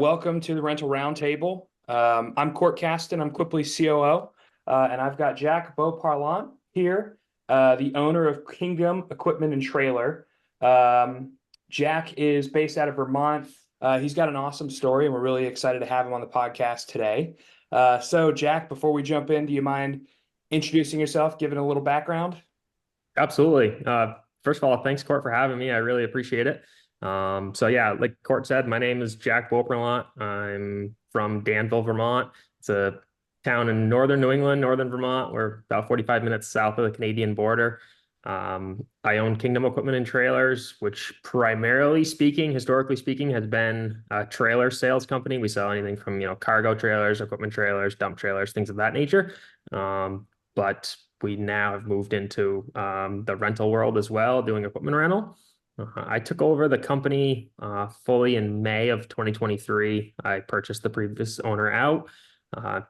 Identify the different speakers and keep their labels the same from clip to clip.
Speaker 1: Welcome to the Rental Roundtable. I'm Court Caston. I'm Quipli's COO, and I've got Jack Beauparlant here, the owner of Kingdom Equipment and Trailer. Jack is based out of Vermont. He's got an awesome story, and we're really excited to have him on the podcast today. So, Jack, before we jump in, do you mind introducing yourself, giving a little background?
Speaker 2: Absolutely. First of all, thanks, Court, for having me. I really appreciate it. So yeah, like Court said, my name is Jack Beauperlant. I'm from Danville, Vermont. It's a town in northern New England, northern Vermont. We're about 45 minutes south of the Canadian border. I own Kingdom Equipment and Trailers, which primarily speaking, historically speaking, has been a trailer sales company. We sell anything from, cargo trailers, equipment trailers, dump trailers, things of that nature. But we now have moved into the rental world as well, doing equipment rental. I took over the company fully in May of 2023. I purchased the previous owner out,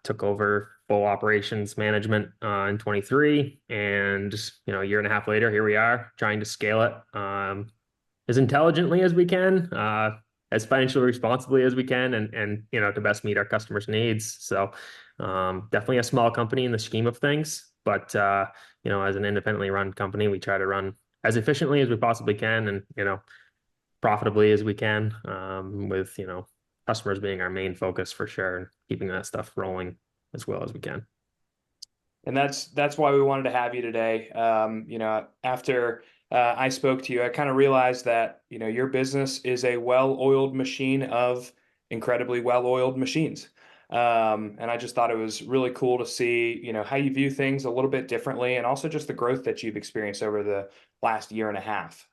Speaker 2: took over full operations management in 23, and a year and a half later, here we are trying to scale it as intelligently as we can, as financially responsibly as we can, and to best meet our customers' needs. So definitely a small company in the scheme of things, but as an independently run company, we try to run as efficiently as we possibly can, and profitably as we can, with customers being our main focus for sure, and keeping that stuff rolling as well as we can.
Speaker 1: And that's why we wanted to have you today. After I spoke to you, I kind of realized that your business is a well-oiled machine of incredibly well-oiled machines. And I just thought it was really cool to see how you view things a little bit differently, and also just the growth that you've experienced over the last year and a half.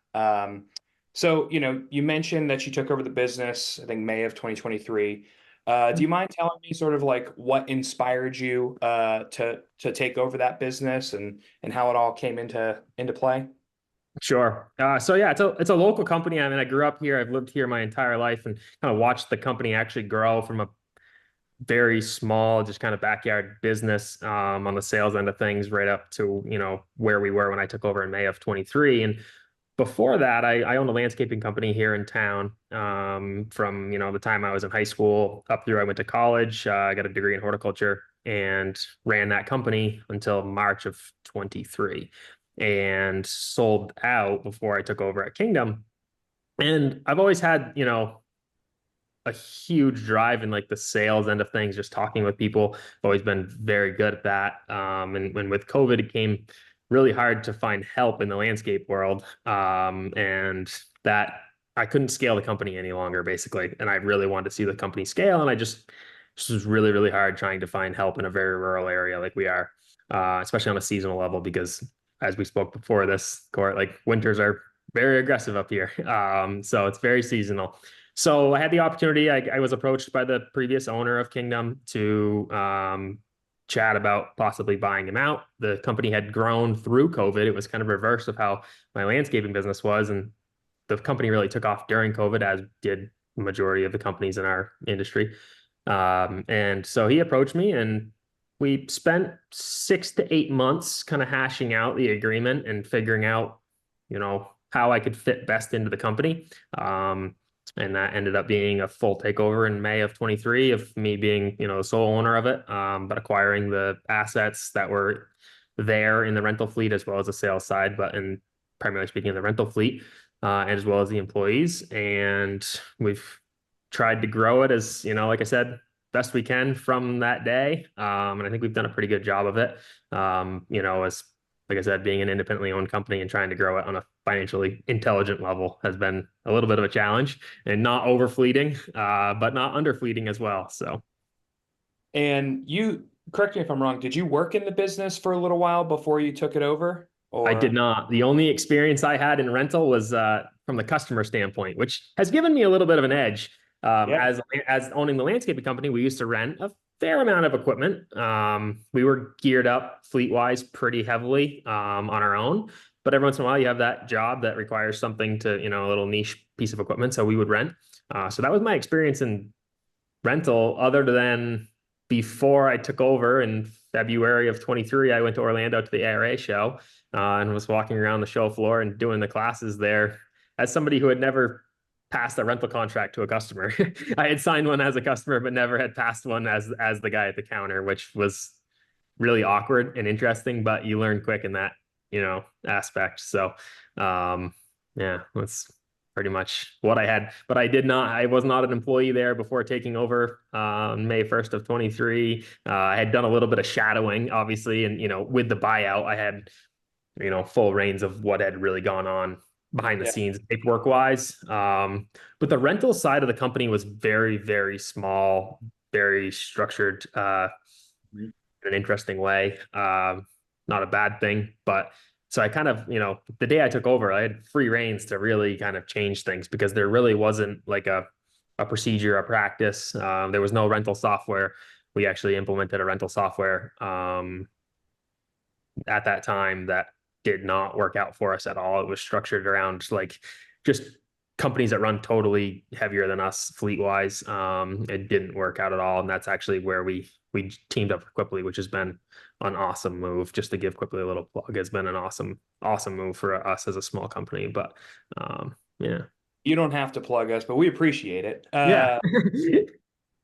Speaker 1: So you mentioned that you took over the business, I think May of 2023. Do you mind telling me sort of like what inspired you to take over that business, and how it all came into play?
Speaker 2: Sure. So yeah, it's a local company. I mean, I grew up here. I've lived here my entire life, and kind of watched the company actually grow from a very small, just kind of backyard business on the sales end of things, right up to where we were when I took over in May of 23. And before that, I owned a landscaping company here in town, from the time I was in high school up through I went to college. I got a degree in horticulture and ran that company until March of 23, and sold out before I took over at Kingdom. And I've always had a huge drive in like the sales end of things, just talking with people. I've always been very good at that. And when with COVID, it came really hard to find help in the landscape world. And that I couldn't scale the company any longer, basically. And I really wanted to see the company scale. And this was really, really hard trying to find help in a very rural area like we are, especially on a seasonal level, because as we spoke before this, Court, like winters are very aggressive up here. So it's very seasonal. So I had the opportunity. I was approached by the previous owner of Kingdom to chat about possibly buying him out. The company had grown through COVID. It was kind of reverse of how my landscaping business was, and the company really took off during COVID, as did the majority of the companies in our industry. And so he approached me, and we spent 6 to 8 months kind of hashing out the agreement and figuring out, how I could fit best into the company. And that ended up being a full takeover in May of 23, of me being, the sole owner of it, but acquiring the assets that were there in the rental fleet, as well as the sales side, but in primarily speaking, the rental fleet, as well as the employees. And we've tried to grow it as, like I said, best we can from that day. And I think we've done a pretty good job of it. As like I said, being an independently owned company and trying to grow it on a financially intelligent level has been a little bit of a challenge, and not overfleeting, but not underfleeting as well. So,
Speaker 1: And you, correct me if I'm wrong, did you work in the business for a little while before you took it over?
Speaker 2: I did
Speaker 1: Or
Speaker 2: not. The only experience I had in rental was from the customer standpoint, which has given me a little bit of an edge.
Speaker 1: yeah.
Speaker 2: As owning the landscaping company, we used to rent a fair amount of equipment. We were geared up fleet wise pretty heavily on our own, but every once in a while you have that job that requires something to, a little niche piece of equipment. So we would rent. So that was my experience in rental, other than before I took over in February of 23. I went to Orlando to the ARA show, and was walking around the show floor and doing the classes there as somebody who had never passed a rental contract to a customer. I had signed one as a customer, but never had passed one as the guy at the counter, which was really awkward and interesting, but you learn quick in that, aspect. So, yeah, that's pretty much what I had. But I was not an employee there before taking over on May 1st of 23. I had done a little bit of shadowing, obviously, and, with the buyout, I had, full reins of what had really gone on behind the
Speaker 1: Yeah.
Speaker 2: scenes paperwork wise. But the rental side of the company was very, very small, very structured, in an interesting way. Not a bad thing, but so I kind of, the day I took over, I had free reins to really kind of change things because there really wasn't like a procedure, a practice. There was no rental software. We actually implemented a rental software at that time that did not work out for us at all. It was structured around like just companies that run totally heavier than us fleet wise. It didn't work out at all, and that's actually where we teamed up with Quipli, which has been an awesome move. Just to give Quipli a little plug, has been an awesome move for us as a small company. But yeah,
Speaker 1: You don't have to plug us, but we appreciate it.
Speaker 2: yeah,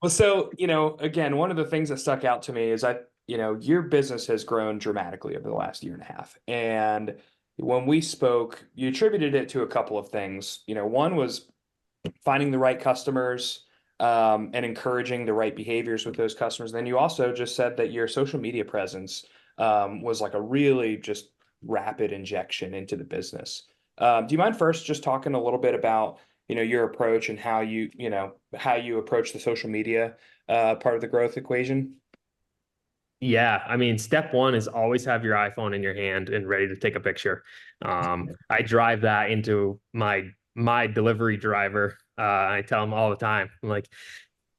Speaker 1: Well, so, again, one of the things that stuck out to me is your business has grown dramatically over the last year and a half. And when we spoke, you attributed it to a couple of things. One was finding the right customers, and encouraging the right behaviors with those customers. Then you also just said that your social media presence, was like a really just rapid injection into the business. Do you mind first just talking a little bit about, your approach and how you approach the social media part of the growth equation?
Speaker 2: yeah. I mean, step one is always have your iPhone in your hand and ready to take a picture. I drive that into my delivery driver. I tell him all the time, I'm like,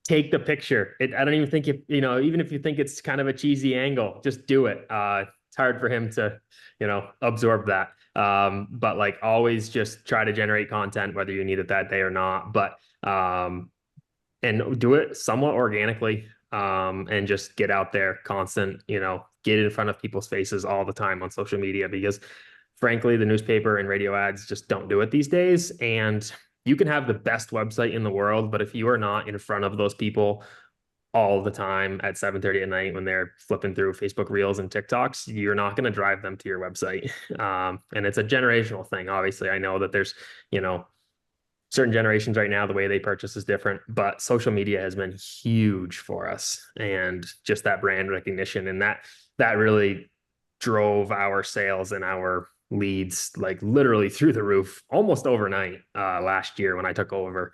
Speaker 2: take the picture. I don't even think even if you think it's kind of a cheesy angle, just do it. It's hard for him to, absorb that. But like always just try to generate content, whether you need it that day or not. But and do it somewhat organically, and just get out there constant, get in front of people's faces all the time on social media because frankly, the newspaper and radio ads just don't do it these days. And you can have the best website in the world, but if you are not in front of those people all the time at 7:30 at night when they're flipping through Facebook Reels and TikToks, you're not going to drive them to your website. And it's a generational thing. Obviously, I know that there's, you know, certain generations right now, the way they purchase is different, but social media has been huge for us and just that brand recognition. And that really drove our sales and our leads like literally through the roof almost overnight last year when I took over.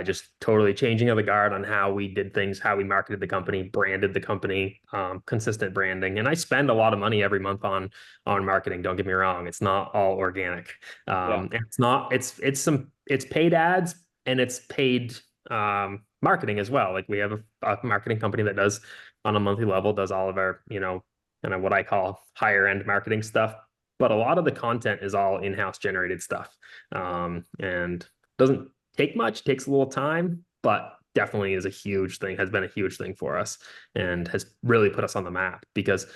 Speaker 2: Just totally changing of the guard on how we did things, how we marketed the company, branded the company, consistent branding. And I spend a lot of money every month on marketing. Don't get me wrong; it's not all organic.
Speaker 1: Yeah.
Speaker 2: It's not. It's paid ads and it's paid marketing as well. Like we have a marketing company that does on a monthly level does all of our kind of what I call higher end marketing stuff. But a lot of the content is all in-house generated stuff, and doesn't take much. Takes a little time, but definitely is a huge thing. Has been a huge thing for us, and has really put us on the map because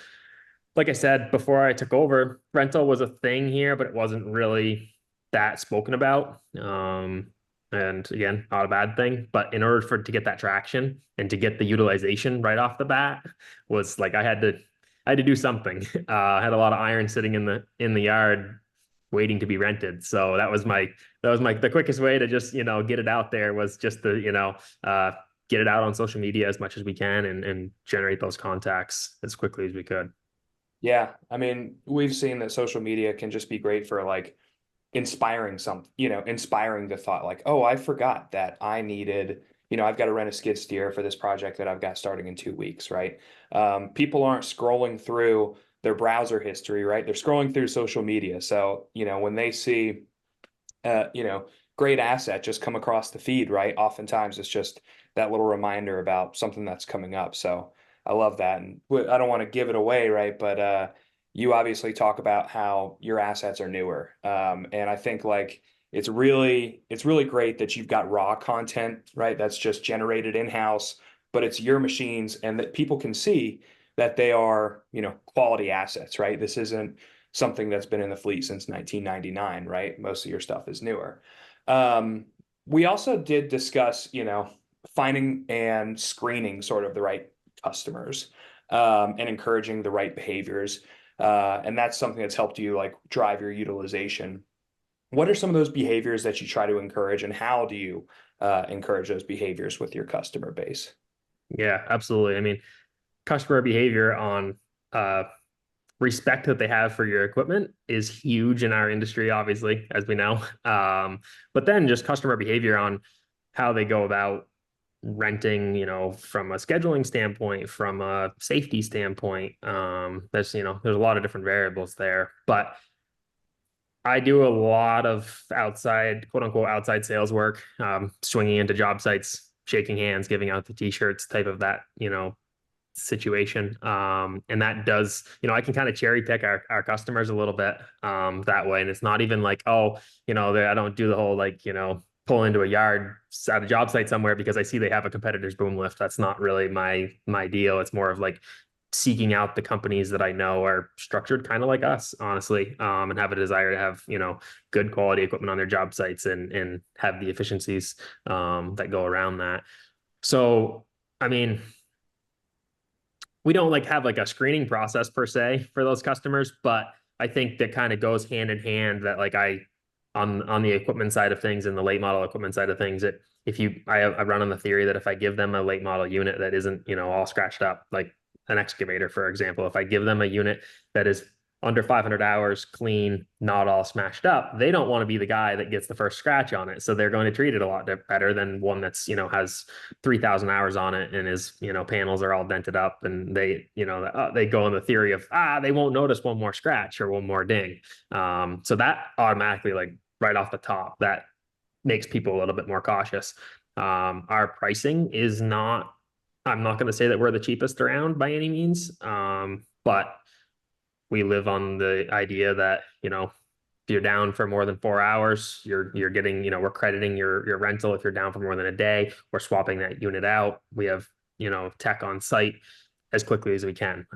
Speaker 2: like I said before I took over, rental was a thing here, but it wasn't really that spoken about. And again, not a bad thing. But in order for to get that traction and to get the utilization right off the bat, was like I had to do something. I had a lot of iron sitting in the yard waiting to be rented. So that was my the quickest way to just get it out there was just to get it out on social media as much as we can and generate those contacts as quickly as we could.
Speaker 1: Yeah. I mean, we've seen that social media can just be great for like inspiring the thought like, oh, I forgot that I needed, I've got to rent a skid steer for this project that I've got starting in 2 weeks, right? People aren't scrolling through their browser history, right? They're scrolling through social media. So, when they see, uh, you know, great asset just come across the feed, right? Oftentimes it's just that little reminder about something that's coming up. So I love that. And I don't want to give it away, right? But you obviously talk about how your assets are newer. And I think like it's really great that you've got raw content, right? That's just generated in-house, but it's your machines and that people can see that they are, quality assets, right? This isn't something that's been in the fleet since 1999, right? Most of your stuff is newer. Um, we also did discuss, finding and screening sort of the right customers, and encouraging the right behaviors. And that's something that's helped you like drive your utilization. What are some of those behaviors that you try to encourage, and how do you encourage those behaviors with your customer base?
Speaker 2: Yeah, absolutely. I mean, customer behavior on uh, respect that they have for your equipment is huge in our industry, obviously, as we know. But then just customer behavior on how they go about renting, from a scheduling standpoint, from a safety standpoint. There's a lot of different variables there. But I do a lot of outside, quote unquote, outside sales work, swinging into job sites, shaking hands, giving out the t-shirts, type of that, situation. And that does, I can kind of cherry pick our customers a little bit that way. And it's not even like, oh, I don't do the whole like, pull into a yard at a job site somewhere because I see they have a competitor's boom lift. That's not really my deal. It's more of like seeking out the companies that I know are structured kind of like us, honestly, and have a desire to have, good quality equipment on their job sites and have the efficiencies that go around that. So, I mean, we don't like have like a screening process per se for those customers, but I think that kind of goes hand in hand that like on the equipment side of things and the late model equipment side of things, that if you I run on the theory that if I give them a late model unit that isn't, all scratched up, like an excavator, for example, if I give them a unit that is under 500 hours clean, not all smashed up, they don't want to be the guy that gets the first scratch on it. So they're going to treat it a lot better than one that's, has 3,000 hours on it and his, panels are all dented up, and they go on the theory of, they won't notice one more scratch or one more ding. So that automatically, like right off the top, that makes people a little bit more cautious. Our pricing is not, I'm not going to say that we're the cheapest around by any means. But we live on the idea that, if you're down for more than 4 hours, you're getting, we're crediting your rental. If you're down for more than a day, we're swapping that unit out. We have, tech on site as quickly as we can.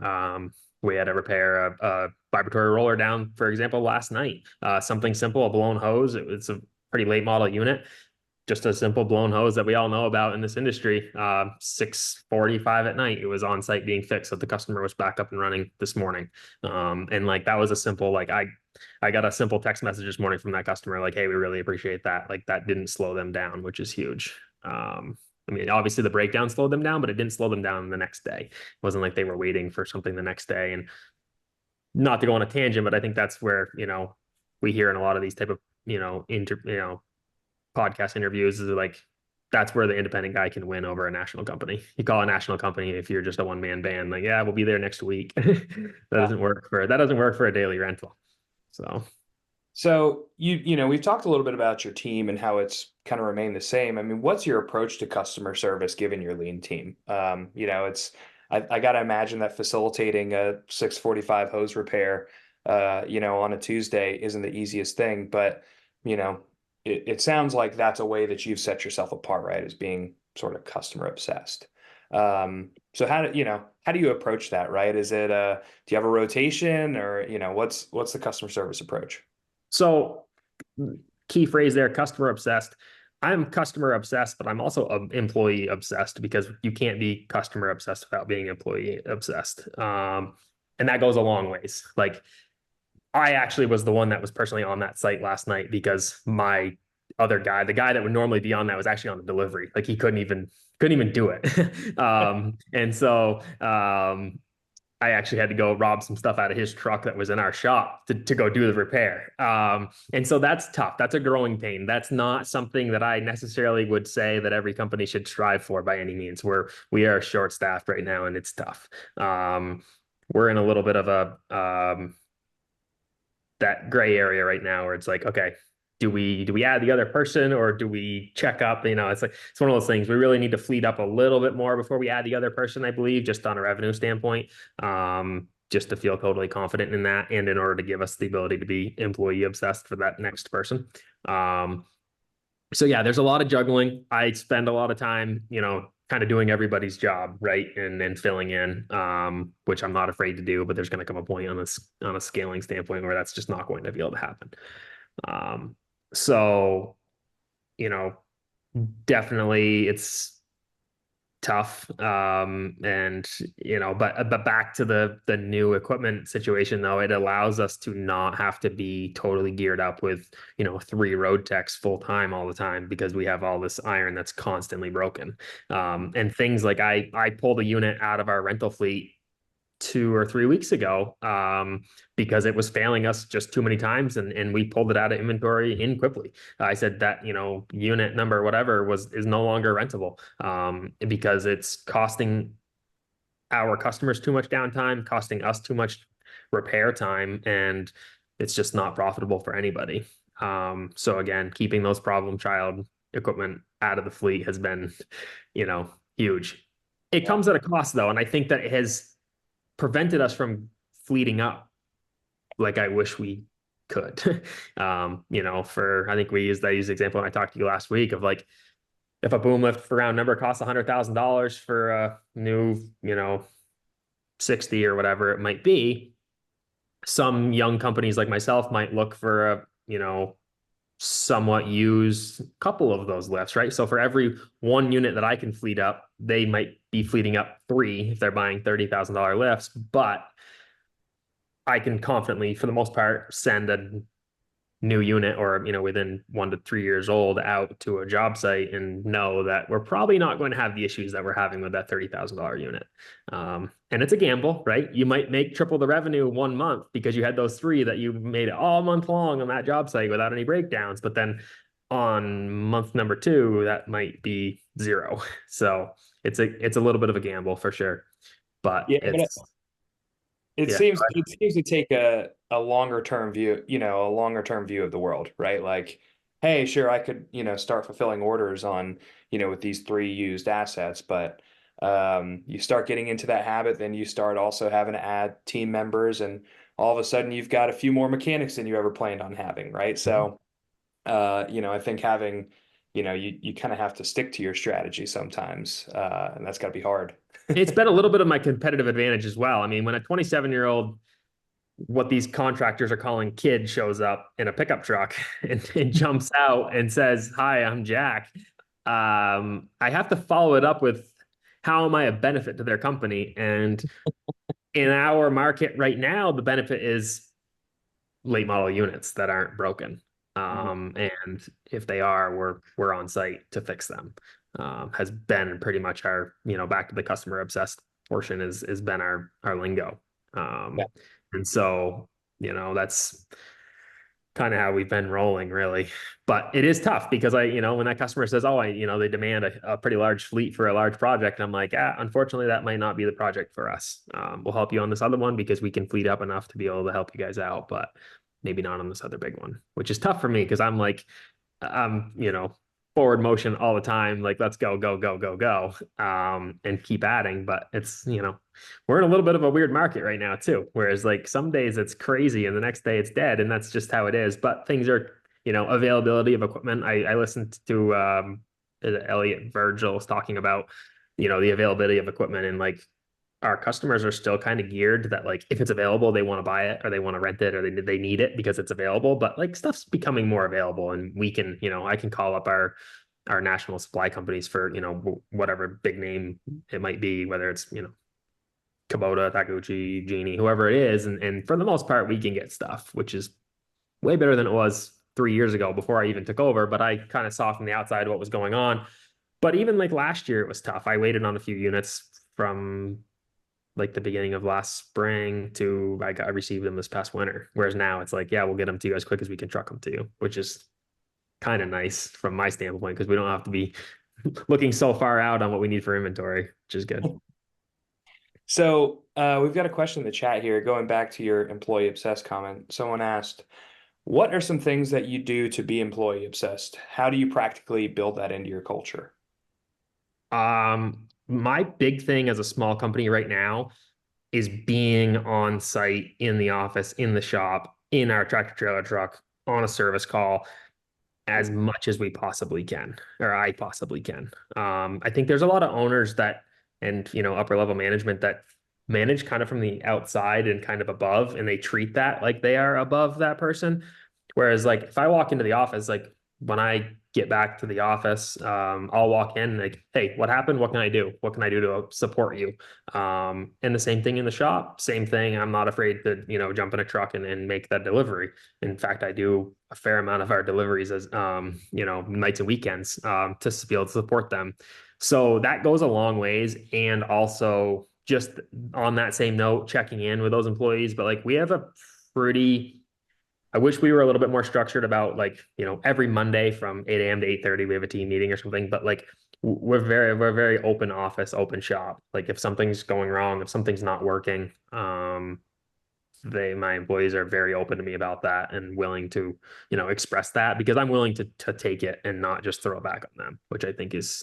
Speaker 2: We had to repair a vibratory roller down, for example, last night. Something simple, a blown hose. It's a pretty late model unit, just a simple blown hose that we all know about in this industry. 6:45 at night, it was on site being fixed, so the customer was back up and running this morning. And like that was a simple, like I got a simple text message this morning from that customer, like, hey, we really appreciate that. Like that didn't slow them down, which is huge. I mean, obviously the breakdown slowed them down, but it didn't slow them down the next day. It wasn't like they were waiting for something the next day. And not to go on a tangent, but I think that's where, we hear in a lot of these type of, podcast interviews is like, that's where the independent guy can win over a national company. You call a national company if you're just a one man band, like, yeah, we'll be there next week. That doesn't work for a daily rental. So
Speaker 1: So we've talked a little bit about your team and how it's kind of remained the same. I mean, what's your approach to customer service given your lean team? It's I got to imagine that facilitating a 645 hose repair, on a Tuesday isn't the easiest thing, but you know, it sounds like that's a way that you've set yourself apart, right? As being sort of customer obsessed. So how do you approach that, right? Is it do you have a rotation, or what's the customer service approach?
Speaker 2: So key phrase there, customer obsessed. I'm customer obsessed, but I'm also employee obsessed, because you can't be customer obsessed without being employee obsessed. And that goes a long ways. Like I actually was the one that was personally on that site last night because my other guy, the guy that would normally be on that, was actually on the delivery. Like he couldn't even do it. And so I actually had to go rob some stuff out of his truck that was in our shop to go do the repair. And so that's tough. That's a growing pain. That's not something that I necessarily would say that every company should strive for by any means. We are short staffed right now, and it's tough. We're in a little bit of a that gray area right now where it's like, okay, do we add the other person, or do we check up? It's like it's one of those things. We really need to fleet up a little bit more before we add the other person, I believe, just on a revenue standpoint. Just to feel totally confident in that, and in order to give us the ability to be employee obsessed for that next person. So yeah, there's a lot of juggling. I spend a lot of time, kind of doing everybody's job, right, and filling in, which I'm not afraid to do. But there's going to come a point on a scaling standpoint where that's just not going to be able to happen. Um, so, you know, definitely it's tough. And but back to the new equipment situation though, it allows us to not have to be totally geared up with, three road techs full time all the time because we have all this iron that's constantly broken. And things like I pulled a unit out of our rental fleet 2 or 3 weeks ago, because it was failing us just too many times, and we pulled it out of inventory in Quipli. I said that unit number whatever was is no longer rentable, because it's costing our customers too much downtime, costing us too much repair time, and it's just not profitable for anybody. So again, keeping those problem child equipment out of the fleet has been, huge. It
Speaker 1: Yeah.
Speaker 2: comes at a cost though, and I think that it has prevented us from fleeting up like I wish we could. For I think I used the example when I talked to you last week of like if a boom lift for round number costs $100,000 for a new, 60 or whatever it might be, some young companies like myself might look for a, somewhat used couple of those lifts, right? So for every one unit that I can fleet up, they might be fleeting up three if they're buying $30,000 lifts, but I can confidently, for the most part, send a new unit or within 1 to 3 years old out to a job site and know that we're probably not going to have the issues that we're having with that $30,000 unit. And it's a gamble, right? You might make triple the revenue 1 month because you had those three that you made it all month long on that job site without any breakdowns, but then on month number two that might be zero. So it's a little bit of a gamble for sure, but
Speaker 1: Yeah, but
Speaker 2: it's
Speaker 1: it
Speaker 2: yeah.
Speaker 1: seems to take a longer term view, a longer term view of the world, right? Like, hey, sure, I could, start fulfilling orders on, with these three used assets, but you start getting into that habit, then you start also having to add team members, and all of a sudden you've got a few more mechanics than you ever planned on having, right? So, I think having, you kind of have to stick to your strategy sometimes, and that's got to be hard.
Speaker 2: It's been a little bit of my competitive advantage as well. I mean, when a 27-year-old, what these contractors are calling kid, shows up in a pickup truck and jumps out and says, "Hi, I'm Jack," I have to follow it up with, "How am I a benefit to their company?" And in our market right now, the benefit is late model units that aren't broken. And if they are, we're on site to fix them. Has been pretty much our, back to the customer obsessed portion is been our lingo.
Speaker 1: Yeah.
Speaker 2: And so, that's kind of how we've been rolling really. But it is tough because when that customer says, "Oh, they demand a pretty large fleet for a large project," I'm like, unfortunately, that might not be the project for us. We'll help you on this other one because we can fleet up enough to be able to help you guys out, but maybe not on this other big one, which is tough for me because I'm like, I'm, forward motion all the time, like let's go, go, go, go, go, and keep adding. But it's, we're in a little bit of a weird market right now too. Whereas like some days it's crazy and the next day it's dead, and that's just how it is. But things are, availability of equipment. I listened to Elliot Virgil's talking about, the availability of equipment, and like our customers are still kind of geared that like if it's available, they want to buy it or they want to rent it or they need it because it's available. But like stuff's becoming more available, and we can, I can call up our national supply companies for, whatever big name it might be, whether it's, Kubota, Taguchi, Genie, whoever it is. And for the most part, we can get stuff, which is way better than it was 3 years ago before I even took over. But I kind of saw from the outside what was going on. But even like last year, it was tough. I waited on a few units from like the beginning of last spring to I received them this past winter. Whereas now it's like, yeah, we'll get them to you as quick as we can truck them to you, which is kind of nice from my standpoint because we don't have to be looking so far out on what we need for inventory, which is good.
Speaker 1: So we've got a question in the chat here, going back to your employee obsessed comment. Someone asked, what are some things that you do to be employee obsessed? How do you practically build that into your culture?
Speaker 2: My big thing as a small company right now is being on site in the office, in the shop, in our tractor trailer truck, on a service call as much as we possibly can, or I possibly can. I think there's a lot of owners that, and upper level management that manage kind of from the outside and kind of above, and they treat that like they are above that person. Whereas like if I walk into the office, like when I get back to the office, I'll walk in like, hey, what happened? What can I do? What can I do to support you? And the same thing in the shop, same thing. I'm not afraid to, jump in a truck and make that delivery. In fact, I do a fair amount of our deliveries as, nights and weekends, to be able to support them. So that goes a long ways. And also just on that same note, checking in with those employees, but like we have a pretty I wish we were a little bit more structured about like, every Monday from 8 a.m. to 8:30, we have a team meeting or something. But like we're very open office, open shop. Like if something's going wrong, if something's not working, my employees are very open to me about that and willing to, express that because I'm willing to take it and not just throw it back on them, which I think is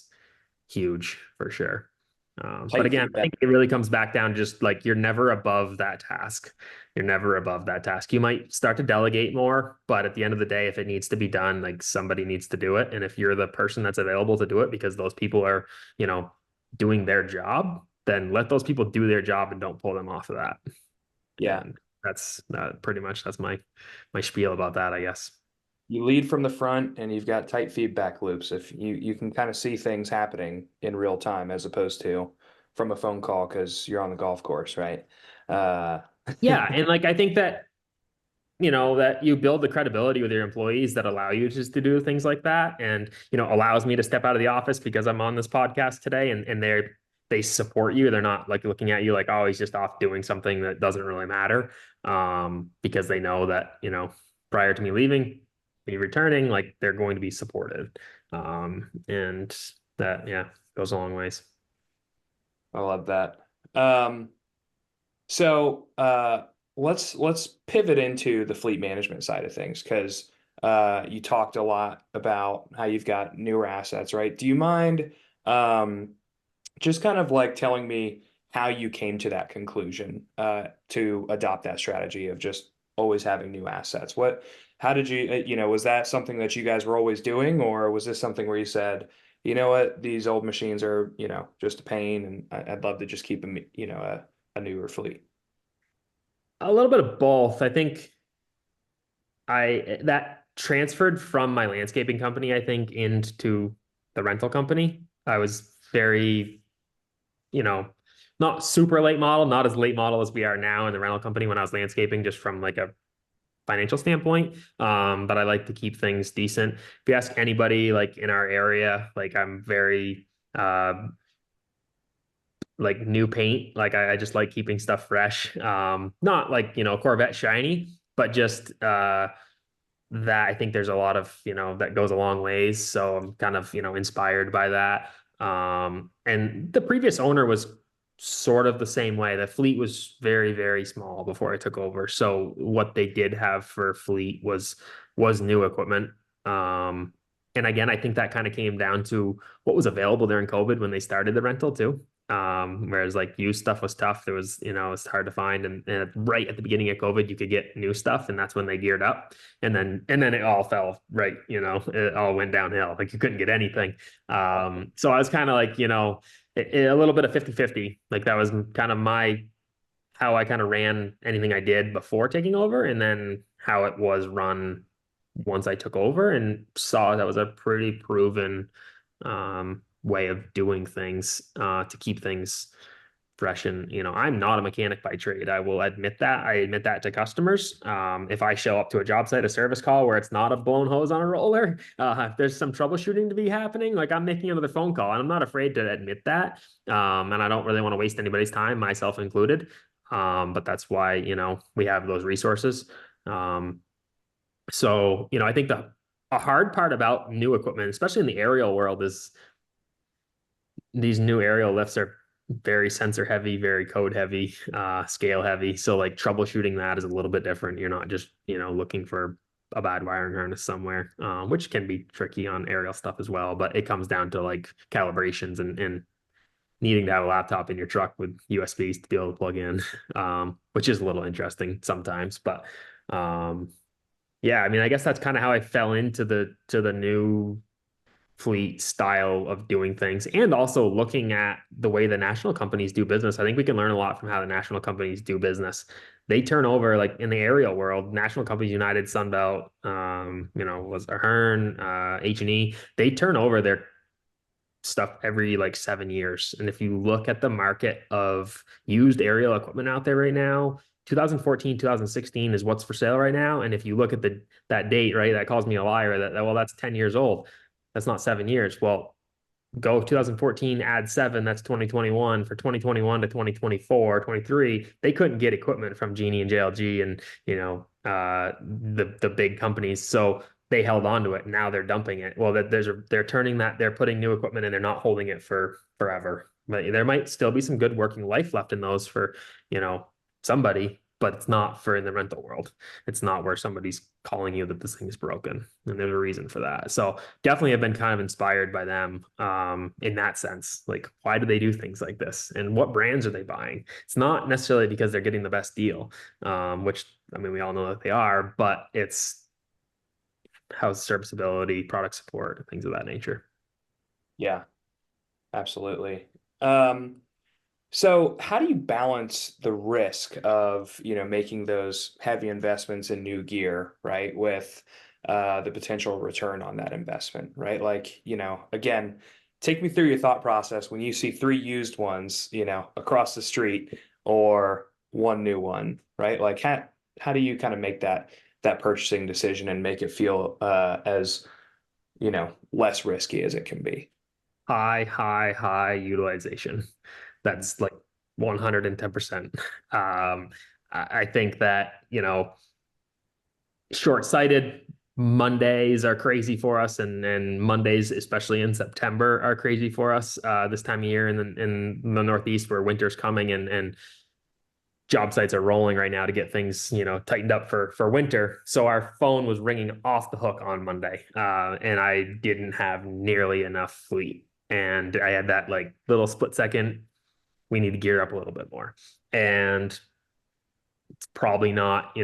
Speaker 2: huge for sure. But
Speaker 1: Tight
Speaker 2: again, I
Speaker 1: feedback.
Speaker 2: think it really comes back down just like you're never above that task. You're never above that task. You might start to delegate more, but at the end of the day, if it needs to be done, like somebody needs to do it. And if you're the person that's available to do it because those people are, you know, doing their job, then let those people do their job and don't pull them off of that.
Speaker 1: Yeah.
Speaker 2: And that's pretty much that's my spiel about that, I guess.
Speaker 1: You lead from the front and you've got tight feedback loops. If you can kind of see things happening in real time as opposed to from a phone call because you're on the golf course, right? Uh,
Speaker 2: Yeah, and like I think that that you build the credibility with your employees that allow you just to do things like that and allows me to step out of the office because I'm on this podcast today and they support you. They're not like looking at you like, oh, he's just off doing something that doesn't really matter. Because they know that prior to me leaving, me returning, like they're going to be supportive. And that, yeah, goes a long ways.
Speaker 1: I love that. Um, so let's pivot into the fleet management side of things because you talked a lot about how you've got newer assets, right? Do you mind just kind of like telling me how you came to that conclusion to adopt that strategy of just always having new assets? How did you, was that something that you guys were always doing, or was this something where you said, you know what, these old machines are, just a pain, and I'd love to just keep them, a newer fleet?
Speaker 2: A little bit of both. I think I that transferred from my landscaping company, I think, into the rental company. I was very, you know, not super late model, not as late model as we are now in the rental company when I was landscaping, just from like a financial standpoint. But I like to keep things decent. If you ask anybody like in our area, like I'm very like new paint. Like I just like keeping stuff fresh. Not like, Corvette shiny, but just that I think there's a lot of, that goes a long ways. So I'm kind of, inspired by that. And the previous owner was sort of the same way. The fleet was very, very small before I took over. So what they did have for fleet was new equipment. Um, and again, I think that kind of came down to what was available during COVID when they started the rental too. Whereas like used stuff was tough. There was, it's hard to find. And right at the beginning of COVID, you could get new stuff, and that's when they geared up. And then it all fell right, it all went downhill. Like you couldn't get anything. So I was kind of like, a little bit of 50-50. Like that was kind of how I kind of ran anything I did before taking over, and then how it was run once I took over and saw that was a pretty proven way of doing things to keep things fresh. And I'm not a mechanic by trade. I will admit that. I admit that to customers. If I show up to a job site, a service call where it's not a blown hose on a roller, if there's some troubleshooting to be happening, like I'm making another phone call, and I'm not afraid to admit that. And I don't really want to waste anybody's time, myself included. But that's why we have those resources. Um, so I think the a hard part about new equipment, especially in the aerial world, is these new aerial lifts are very sensor heavy, very code heavy, scale heavy. So like troubleshooting that is a little bit different. You're not just, looking for a bad wiring harness somewhere, which can be tricky on aerial stuff as well. But it comes down to like calibrations and needing to have a laptop in your truck with USBs to be able to plug in, which is a little interesting sometimes. But yeah, I mean, I guess that's kind of how I fell into the new fleet style of doing things, and also looking at the way the national companies do business. I think we can learn a lot from how the national companies do business. They turn over, like in the aerial world, national companies, United, Sunbelt, was Ahern, H&E, they turn over their stuff every like 7 years. And if you look at the market of used aerial equipment out there right now, 2014, 2016 is what's for sale right now. And if you look at the that date, right, that calls me a liar. Well, that's 10 years old. That's not 7 years. Well, go 2014, add seven, that's 2021. For 2021 to 2024, 23, they couldn't get equipment from Genie and JLG and the big companies. So they held on to it. Now they're dumping it. Well, they're turning that, they're putting new equipment and they're not holding it for forever. But there might still be some good working life left in those for, you know, somebody, but it's not for in the rental world. It's not where somebody's calling you that this thing is broken. And there's a reason for that. So definitely have been kind of inspired by them in that sense. Like, why do they do things like this? And what brands are they buying? It's not necessarily because they're getting the best deal, which I mean, we all know that they are, but it's house serviceability, product support, things of that nature.
Speaker 1: Yeah, absolutely. Um, So how do you balance the risk of, making those heavy investments in new gear, right, with the potential return on that investment, right? Like, again, take me through your thought process when you see three used ones, across the street or one new one, right? Like how do you kind of make that purchasing decision and make it feel as, less risky as it can be?
Speaker 2: High utilization. That's like 110%. I think that, short-sighted Mondays are crazy for us, and Mondays, especially in September, are crazy for us this time of year in the Northeast where winter's coming and job sites are rolling right now to get things, tightened up for winter. So our phone was ringing off the hook on Monday, and I didn't have nearly enough fleet. And I had that like little split second, we need to gear up a little bit more. And it's probably not,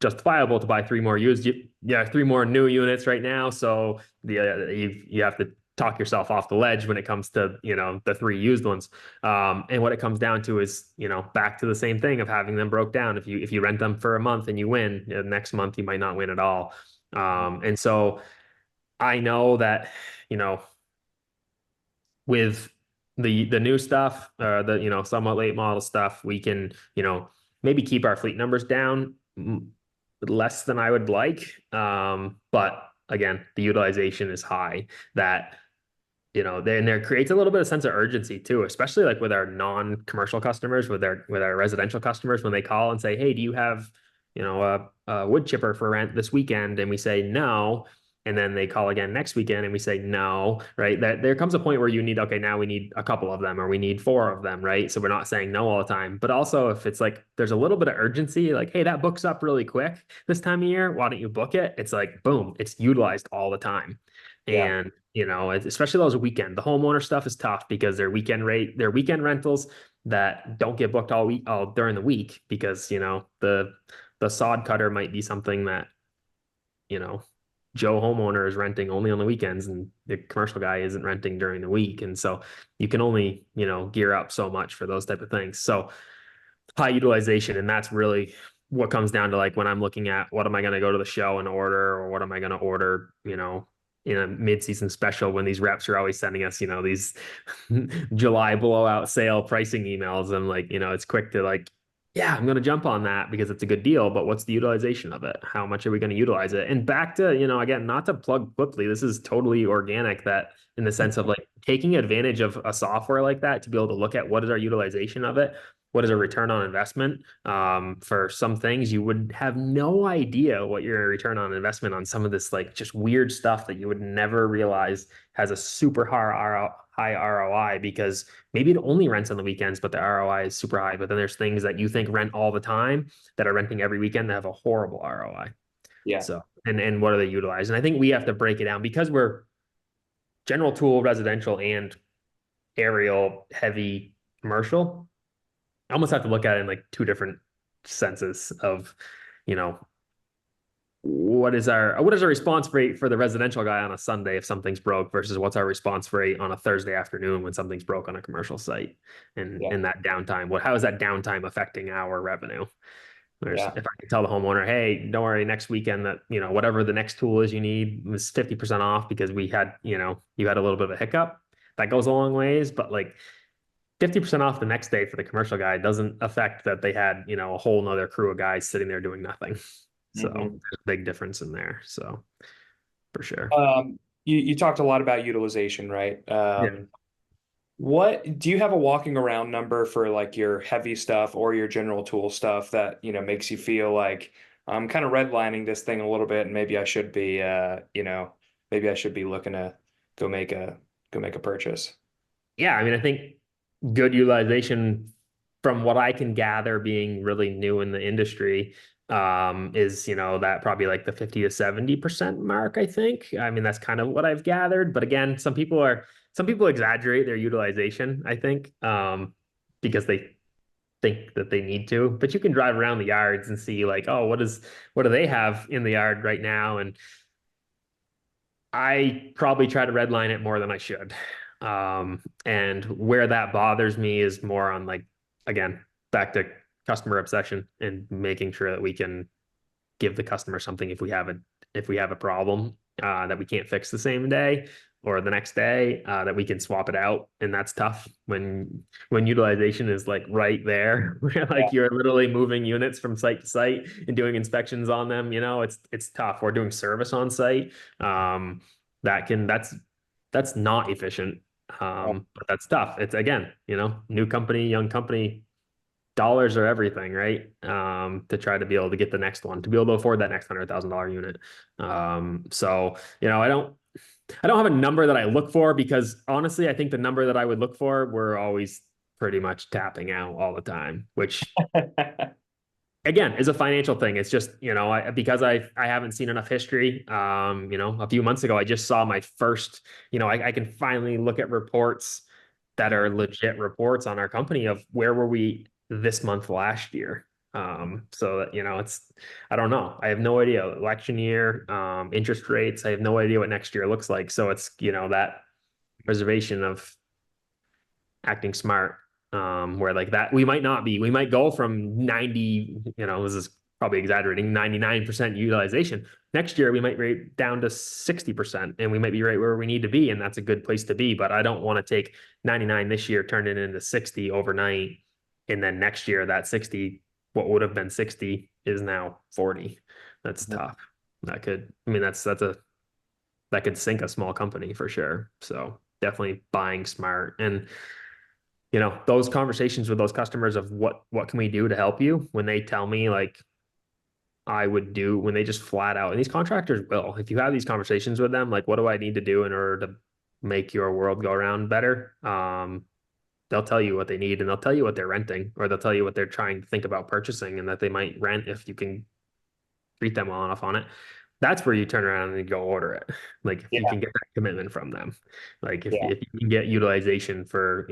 Speaker 2: justifiable to buy three more used, yeah, three more new units right now. So you have to talk yourself off the ledge when it comes to, the three used ones. And what it comes down to is, back to the same thing of having them broke down. If you rent them for a month and you win, next month you might not win at all. And so I know that, you know, with the new stuff, the somewhat late model stuff, we can maybe keep our fleet numbers down less than I would like. But again, the utilization is high. That then there creates a little bit of sense of urgency too, especially like with our non-commercial customers, with our residential customers when they call and say, "Hey, do you have a wood chipper for rent this weekend?" And we say no. And then they call again next weekend and we say no, right? That there comes a point where you need, okay, now we need a couple of them or we need four of them, right? So we're not saying no all the time. But also if it's like there's a little bit of urgency, like, hey, that book's up really quick this time of year, why don't you book it? It's like, boom, it's utilized all the time.
Speaker 1: Yeah.
Speaker 2: And especially those weekend, the homeowner stuff is tough because they're weekend rentals that don't get booked all week, all during the week because, the sod cutter might be something that, you know, Joe homeowner is renting only on the weekends and the commercial guy isn't renting during the week. And so you can only, gear up so much for those type of things. So high utilization. And that's really what comes down to like when I'm looking at what am I going to go to the show and order or what am I going to order, in a mid-season special when these reps are always sending us, these July blowout sale pricing emails. I'm like, it's quick to like, yeah, I'm going to jump on that because it's a good deal, but what's the utilization of it? How much are we going to utilize it? And back to, again, not to plug Quipli, this is totally organic that in the sense of like taking advantage of a software like that to be able to look at what is our utilization of it, what is a return on investment. For some things, you would have no idea what your return on investment on some of this like just weird stuff that you would never realize has a super high ROI because maybe it only rents on the weekends, but the ROI is super high. But then there's things that you think rent all the time that are renting every weekend that have a horrible ROI.
Speaker 1: Yeah.
Speaker 2: So, and what do they utilize? And I think we have to break it down because we're general tool, residential, and aerial heavy commercial. I almost have to look at it in like two different senses of, you know, what is our response rate for the residential guy on a Sunday if something's broke versus what's our response rate on a Thursday afternoon when something's broke on a commercial site and
Speaker 1: Yeah.
Speaker 2: in that downtime? How is that downtime affecting our revenue? There's,
Speaker 1: Yeah.
Speaker 2: if I can tell the homeowner, hey, don't worry, next weekend that, whatever the next tool is you need was 50% off because you had a little bit of a hiccup. That goes a long ways, but like 50% off the next day for the commercial guy doesn't affect that they had, a whole nother crew of guys sitting there doing nothing. So
Speaker 1: Hmm.
Speaker 2: there's a big difference in there. So for sure.
Speaker 1: You talked a lot about utilization, right?
Speaker 2: Yeah.
Speaker 1: What do you have a walking around number for like your heavy stuff or your general tool stuff that, makes you feel like I'm kind of redlining this thing a little bit and maybe I should be maybe I should be looking to go make a go make a purchase.
Speaker 2: Yeah. I mean, I think good utilization from what I can gather being really new in the industry is, that probably like the 50 to 70% mark, I think. I mean, that's kind of what I've gathered. But again, some people exaggerate their utilization, I think, because they think that they need to. But you can drive around the yards and see like, oh, what do they have in the yard right now? And I probably try to redline it more than I should. And where that bothers me is more on like, again, back to customer obsession and making sure that we can give the customer something if we have a problem that we can't fix the same day or the next day that we can swap it out, and that's tough when utilization is like right there, where
Speaker 1: Yeah.
Speaker 2: like you're literally moving units from site to site and doing inspections on them. It's tough. We're doing service on site. Um, that's not efficient. But that's tough. It's again, new company, young company, dollars are everything, right? To try to be able to get the next one, to be able to afford that next $100,000 unit. So I don't have a number that I look for because honestly, I think the number that I would look for, we're always pretty much tapping out all the time, which again is a financial thing. It's just, because I haven't seen enough history. A few months ago, I just saw my first, I can finally look at reports that are legit reports on our company of where were we this month last year. So that, I don't know. I have no idea. Election year, interest rates. I have no idea what next year looks like. So it's, that reservation of acting smart, where like that we might go from 90, this is probably exaggerating, 99% utilization. Next year we might rate down to 60% and we might be right where we need to be. And that's a good place to be. But I don't want to take 99 this year, turn it into 60 overnight. And then next year that 60, what would have been 60 is now 40. That's tough. I mean, that could sink a small company for sure. So definitely buying smart. And those conversations with those customers of what can we do to help you, when they tell me like I would do, when they just flat out, and these contractors will, if you have these conversations with them, like what do I need to do in order to make your world go around better, they'll tell you what they need, and they'll tell you what they're renting, or they'll tell you what they're trying to think about purchasing and that they might rent if you can treat them well enough on it. That's where you turn around and go order it. Like if you
Speaker 1: Yeah.
Speaker 2: can get that commitment from them, like
Speaker 1: Yeah.
Speaker 2: if you can get utilization for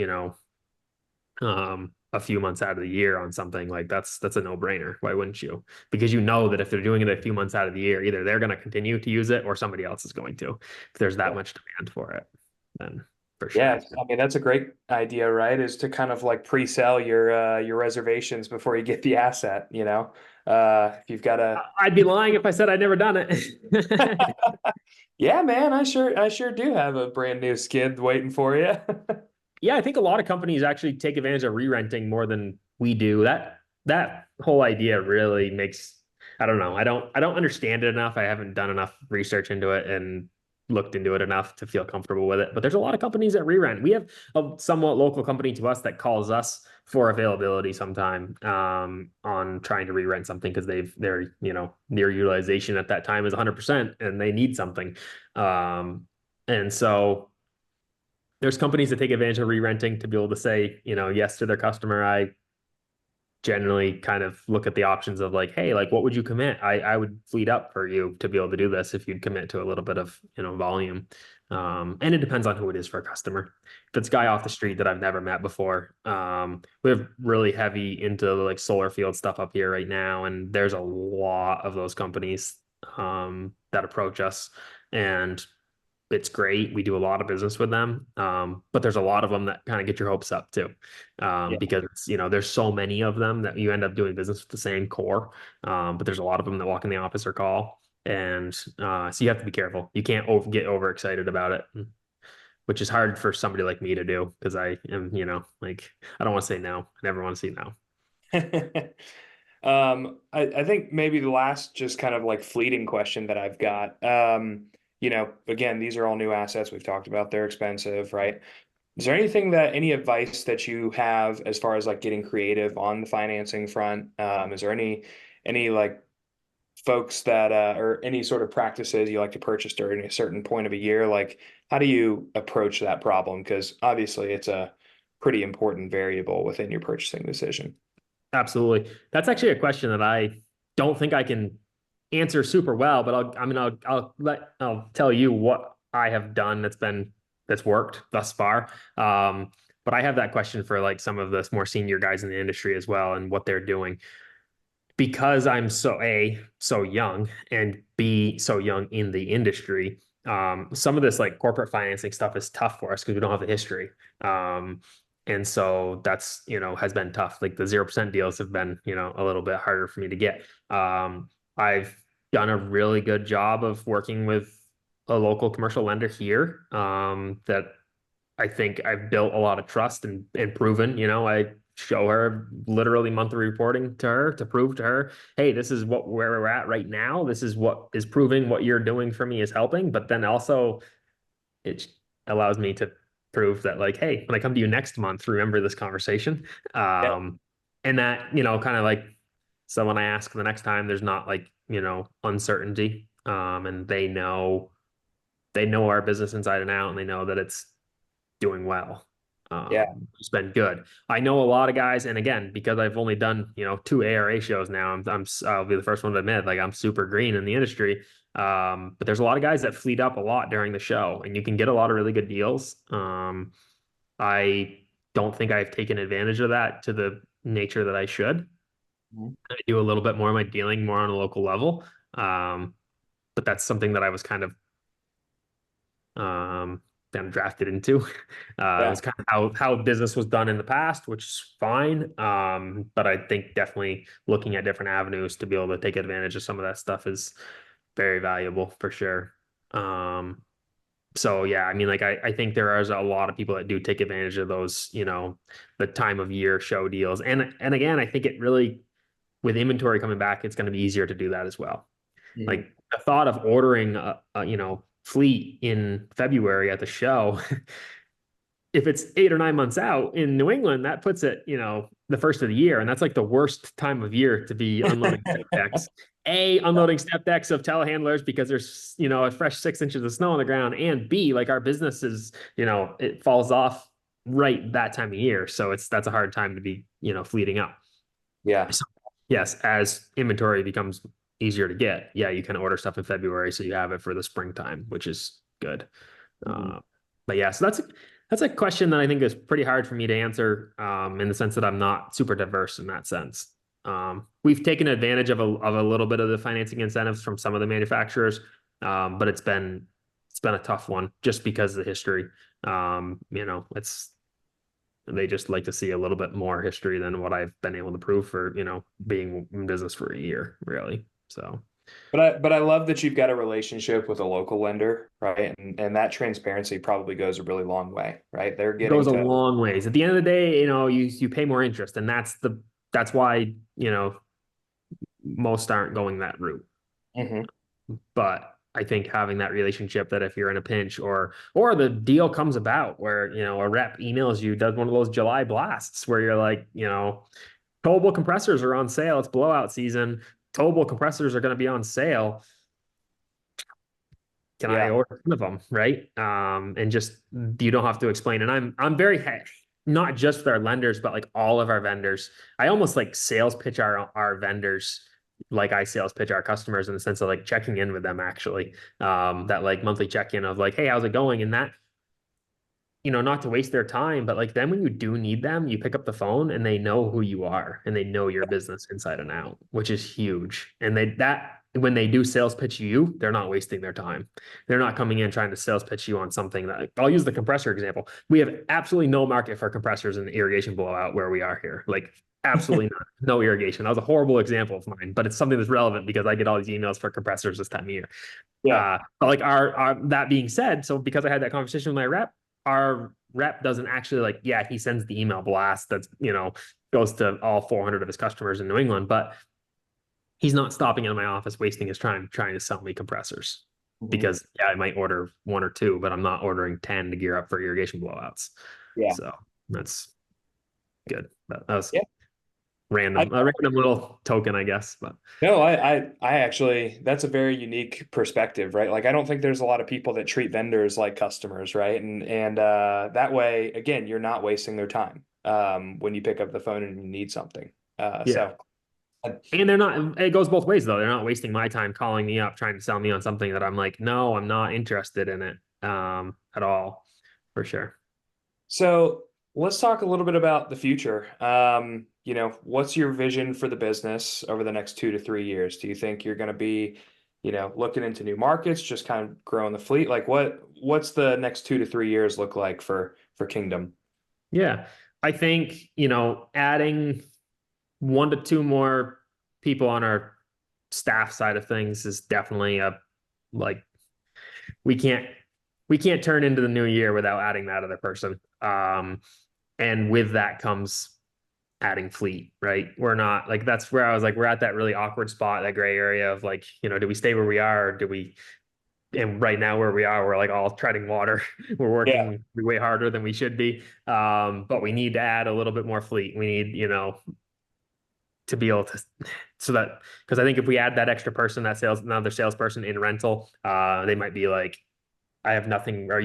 Speaker 2: a few months out of the year on something, like that's a no-brainer. Why wouldn't you? Because you know that if they're doing it a few months out of the year, either they're going to continue to use it or somebody else is going to. If there's that much demand for it, then for
Speaker 1: Yeah,
Speaker 2: sure.
Speaker 1: I mean that's a great idea, right? Is to kind of like pre-sell your reservations before you get the asset, you know? If you've got a
Speaker 2: I'd be lying if I said I'd never done it.
Speaker 1: Yeah, man, I sure do have a brand new skid waiting for you.
Speaker 2: Yeah, I think a lot of companies actually take advantage of re-renting more than we do. That whole idea really makes, I don't know. I don't understand it enough. I haven't done enough research into it and looked into it enough to feel comfortable with it. But there's a lot of companies that re-rent. We have a somewhat local company to us that calls us for availability sometime on trying to re-rent something because their near utilization at that time is 100% and they need something. And so there's companies that take advantage of re-renting to be able to say, yes to their customer. I generally kind of look at the options of like, hey, like what would you commit? I would fleet up for you to be able to do this if you'd commit to a little bit of, volume. And it depends on who it is for a customer. If it's a guy off the street that I've never met before, we have really heavy into like solar field stuff up here right now, and there's a lot of those companies that approach us, and it's great. We do a lot of business with them, but there's a lot of them that kind of get your hopes up too,
Speaker 1: Yeah.
Speaker 2: because there's so many of them that you end up doing business with the same core, but there's a lot of them that walk in the office or call, and so you have to be careful. You can't get overexcited about it, which is hard for somebody like me to do because I am, like I don't want to say no. I never want to say no.
Speaker 1: I think maybe the last just kind of like fleeting question that I've got, again, these are all new assets we've talked about. They're expensive, right? Is there any advice that you have as far as like getting creative on the financing front? Is there any like folks that or any sort of practices you like to purchase during a certain point of a year? Like, how do you approach that problem? Because obviously it's a pretty important variable within your purchasing decision.
Speaker 2: Absolutely. That's actually a question that I don't think I can answer super well, but I'll tell you what I have done that's worked thus far. But I have that question for like some of the more senior guys in the industry as well and what they're doing because I'm so young and B so young in the industry. Some of this like corporate financing stuff is tough for us because we don't have the history. And so that's, has been tough. Like the 0% deals have been, a little bit harder for me to get. I've done a really good job of working with a local commercial lender here, that I think I've built a lot of trust and proven, I show her literally monthly reporting to her to prove to her, hey, this is where we're at right now. This is what is proving what you're doing for me is helping. But then also it allows me to prove that like, hey, when I come to you next month, remember this conversation.
Speaker 1: Yeah.
Speaker 2: And that, kind of like, so when I ask the next time, there's not like, uncertainty. And they know our business inside and out, and they know that it's doing well.
Speaker 1: Yeah.
Speaker 2: It's been good. I know a lot of guys, and again, because I've only done two ARA shows now, I'll be the first one to admit like I'm super green in the industry. But there's a lot of guys that fleet up a lot during the show, and you can get a lot of really good deals. I don't think I've taken advantage of that to the nature that I should.
Speaker 1: Mhm.
Speaker 2: I do a little bit more of my dealing more on a local level. Um, but that's something that I was um, kind of drafted into. It
Speaker 1: Yeah.
Speaker 2: was kind of how business was done in the past, which is fine. But I think definitely looking at different avenues to be able to take advantage of some of that stuff is very valuable for sure. So yeah, I mean, like I think there is a lot of people that do take advantage of those, the time of year show deals. And again, I think it really with inventory coming back, it's going to be easier to do that as well.
Speaker 1: Mhm.
Speaker 2: Like the thought of ordering a fleet in February at the show, if it's 8 or 9 months out in New England, that puts it, the first of the year. And that's like the worst time of year to be unloading step decks. Unloading step decks of telehandlers because there's, a fresh 6 inches of snow on the ground. And B, like our business is, it falls off right that time of year. So that's a hard time to be, fleeting up.
Speaker 1: Yeah.
Speaker 2: So, yes, as inventory becomes easier to get, yeah, you can order stuff in February, so you have it for the springtime, which is good.
Speaker 1: Mhm.
Speaker 2: Uh, but yeah, so that's a question that I think is pretty hard for me to answer, in the sense that I'm not super diverse in that sense. We've taken advantage of a little bit of the financing incentives from some of the manufacturers, but it's been a tough one just because of the history. It's they just like to see a little bit more history than what I've been able to prove for, being in business for a year, really. So
Speaker 1: But I love that you've got a relationship with a local lender, right? And that transparency probably goes a really long way, right? They're
Speaker 2: it
Speaker 1: getting
Speaker 2: goes a
Speaker 1: to.
Speaker 2: long ways. At the end of the day, you pay more interest, and that's why, most aren't going that route.
Speaker 1: Mhm.
Speaker 2: But I think having that relationship that if you're in a pinch or the deal comes about where, a rep emails you, does one of those July blasts where you're like, towable compressors are on sale. It's blowout season. Towable compressors are going to be on sale. Can I
Speaker 1: Yeah.
Speaker 2: order one of them? Right. And just you don't have to explain. And I'm very not just our lenders, but like all of our vendors. I almost like sales pitch our vendors like I sales pitch our customers in the sense of like checking in with them actually. That like monthly check-in of like, hey, how's it going? And that, not to waste their time, but like then when you do need them, you pick up the phone and they know who you are and they know your business inside and out, which is huge. And that when they do sales pitch you, they're not wasting their time. They're not coming in trying to sales pitch you on something that I'll use the compressor example. We have absolutely no market for compressors and irrigation blowout where we are here. Like absolutely not, no irrigation. That was a horrible example of mine, but it's something that's relevant because I get all these emails for compressors this time of year.
Speaker 1: Yeah.
Speaker 2: But like our that being said, so because I had that conversation with my rep, our rep doesn't actually like, yeah, he sends the email blast that's, goes to all 400 of his customers in New England, but he's not stopping in my office, wasting his time trying to sell me compressors
Speaker 1: Mhm.
Speaker 2: because yeah, I might order one or two, but I'm not ordering 10 to gear up for irrigation blowouts.
Speaker 1: Yeah.
Speaker 2: So that's good. That was
Speaker 1: Yeah. I
Speaker 2: a random little token, I guess. But
Speaker 1: No, I actually, that's a very unique perspective, right? Like, I don't think there's a lot of people that treat vendors like customers, right? And that way, again, you're not wasting their time when you pick up the phone and you need something.
Speaker 2: yeah.
Speaker 1: Uh,
Speaker 2: And they're not, it goes both ways though. They're not wasting my time calling me up trying to sell me on something that I'm like, no, I'm not interested in it at all, for sure.
Speaker 1: so let's talk a little bit about the future. What's your vision for the business over the next 2 to 3 years? Do you think you're going to be, looking into new markets, just kind of growing the fleet? Like what's the next 2 to 3 years look like for Kingdom?
Speaker 2: Yeah. I think, adding one to two more people on our staff side of things is definitely a like we can't we can't turn into the new year without adding that other person. And with that comes adding fleet, right? We're not like that's where I was like we're at that really awkward spot, that gray area of like, do we stay where we are or do we and right now where we are, we're like all treading water. We're
Speaker 1: Yeah,
Speaker 2: working way harder than we should be. But we need to add a little bit more fleet. We need, to be able to so that because I think if we add that extra person, that sales another salesperson in rental, they might be like, I have nothing. Back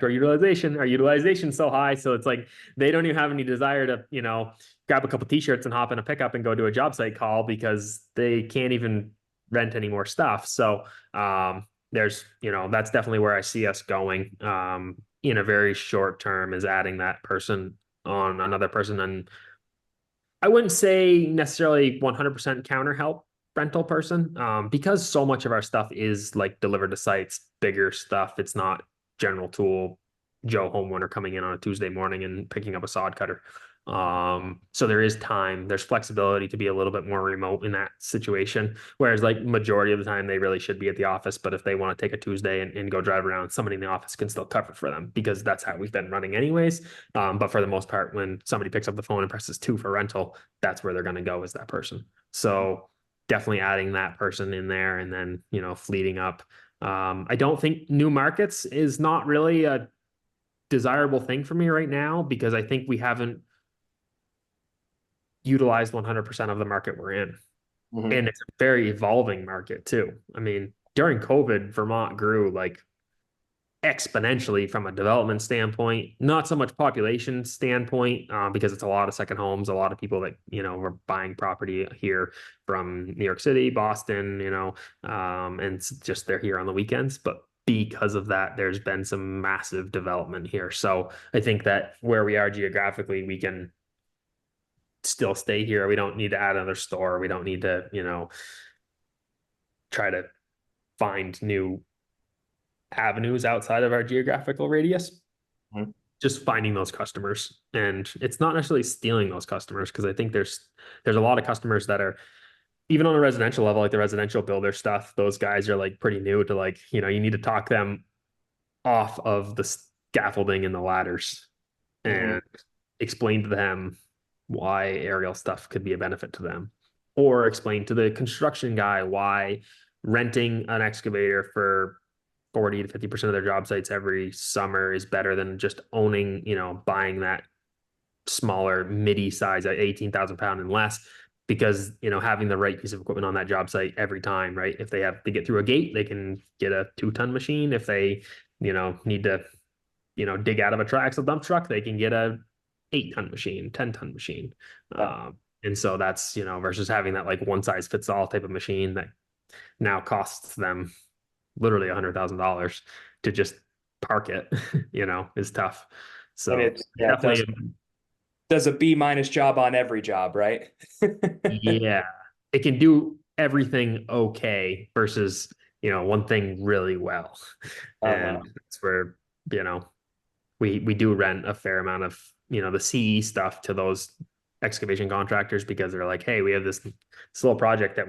Speaker 2: to our utilization's so high. So it's like they don't even have any desire to, grab a couple t-shirts and hop in a pickup and go do a job site call because they can't even rent any more stuff. So there's, that's definitely where I see us going in a very short term is adding that person on another person. And I wouldn't say necessarily 100% counter help rental person because so much of our stuff is like delivered to sites, bigger stuff. It's not general tool Joe homeowner coming in on a Tuesday morning and picking up a sod cutter. So there is time, there's flexibility to be a little bit more remote in that situation. Whereas like majority of the time they really should be at the office, but if they want to take a Tuesday and go drive around, somebody in the office can still cover for them because that's how we've been running anyways. But for the most part, when somebody picks up the phone and presses two for rental, that's where they're going to go is that person. So definitely adding that person in there and then, fleeting up. I don't think new markets is not really a desirable thing for me right now because I think we haven't utilized 100% of the market we're in.
Speaker 1: hmm
Speaker 2: And it's a very evolving market too. I mean, during COVID, Vermont grew like exponentially from a development standpoint, not so much population standpoint, because it's a lot of second homes, a lot of people that, were buying property here from New York City, Boston, and it's just they're here on the weekends. But because of that, there's been some massive development here. So I think that where we are geographically, we can still stay here. We don't need to add another store. We don't need to, try to find new avenues outside of our geographical radius. Just finding those customers. And it's not necessarily stealing those customers because I think there's a lot of customers that are even on a residential level, like the residential builder stuff, those guys are like pretty new to like, you need to talk them off of the scaffolding and the ladders
Speaker 1: hmm
Speaker 2: and explain to them why aerial stuff could be a benefit to them, or explain to the construction guy why renting an excavator for 40 to 50% of their job sites every summer is better than just owning, buying that smaller midi size at 18,000 pound and less because having the right piece of equipment on that job site every time, right? If they have to get through a gate, they can get a 2-ton machine. If they need to dig out of a triaxle dump truck, they can get a 8-ton machine, 10-ton machine.
Speaker 1: Yeah.
Speaker 2: And so that's, versus having that like one size fits all type of machine that now costs them literally $100,000 to just park it, is tough.
Speaker 1: And
Speaker 2: So
Speaker 1: it
Speaker 2: definitely,
Speaker 1: does a B minus job on every job, right?
Speaker 2: yeah, it can do. everything okay versus, one thing really well.
Speaker 1: Uh-huh.
Speaker 2: And that's where, you know, we do rent a fair amount of, the CE stuff to those excavation contractors because they're like, hey, we have this little project that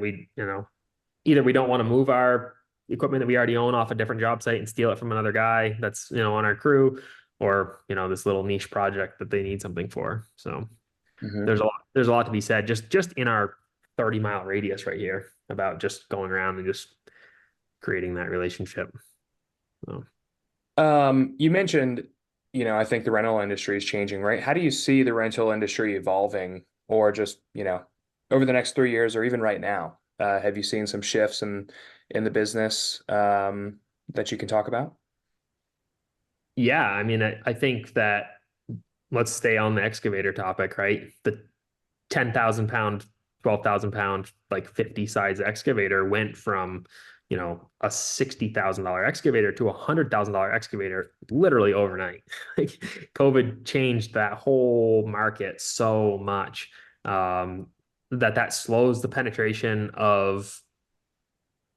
Speaker 2: either we don't want to move our equipment that we already own off a different job site and steal it from another guy that's, on our crew, or, this little niche project that they need something for. So
Speaker 1: Hmm.
Speaker 2: there's a lot to be said just in our 30-mile radius right here about just going around and just creating that relationship. So
Speaker 1: You mentioned, I think the rental industry is changing, right? How do you see the rental industry evolving, or just, over the next 3 years, or even right now? Have you seen some shifts in the business that you can talk about?
Speaker 2: yeah, I mean, I think that let's stay on the excavator topic, right? The 10,000 pound, 12,000 pound, like 50 size excavator went from, a $60,000 excavator to $100,000 excavator literally overnight. Like COVID changed that whole market so much, that slows the penetration of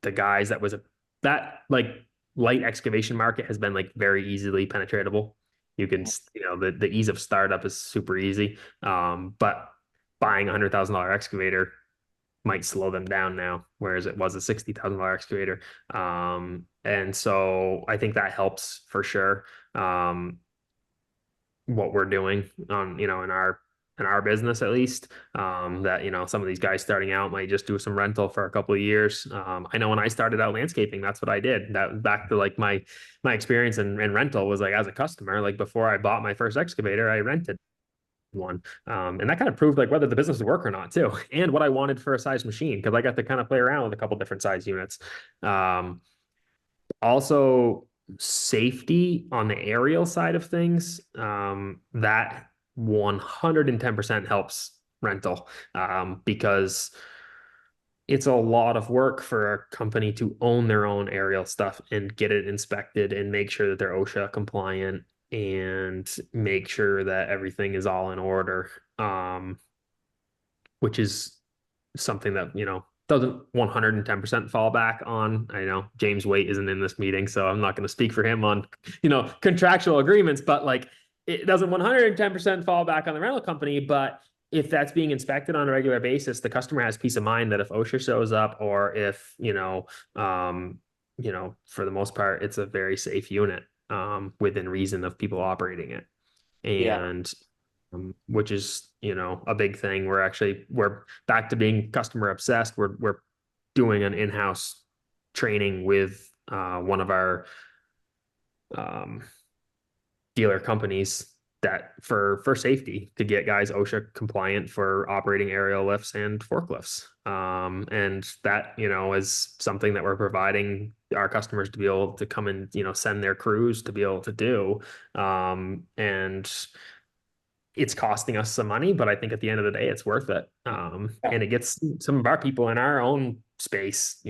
Speaker 2: the guys that like light excavation market has been like very easily penetratable. You can, the ease of startup is super easy. But buying $100,000 excavator might slow them down now, whereas it was a $60,000 excavator. And so I think that helps for sure. What we're doing on, in our business at least, that, some of these guys starting out might just do some rental for a couple of years. I know when I started out landscaping, that's what I did. That back to like my experience in rental was like as a customer, like before I bought my first excavator, I rented one. And that kind of proved like whether the business would work or not too, and what I wanted for a size machine, because I got to kind of play around with a couple different size units. Also, safety on the aerial side of things, that 110% helps rental, because it's a lot of work for a company to own their own aerial stuff and get it inspected and make sure that they're OSHA compliant and make sure that everything is all in order, which is something that, doesn't 110% fall back on. I know James Waite isn't in this meeting, so I'm not going to speak for him on, contractual agreements, but like it doesn't 110% fall back on the rental company. But if that's being inspected on a regular basis, the customer has peace of mind that if OSHA shows up, or if, for the most part, it's a very safe unit, within reason of people operating it.
Speaker 1: Yeah.
Speaker 2: And which is, a big thing. We're back to being customer obsessed. We're doing an in-house training with, one of our, um, dealer companies, that for safety, to get guys OSHA compliant for operating aerial lifts and forklifts. And that, is something that we're providing our customers to be able to come and, send their crews to be able to do. And it's costing us some money, but I think at the end of the day, it's worth it. And it gets some of our people in our own space,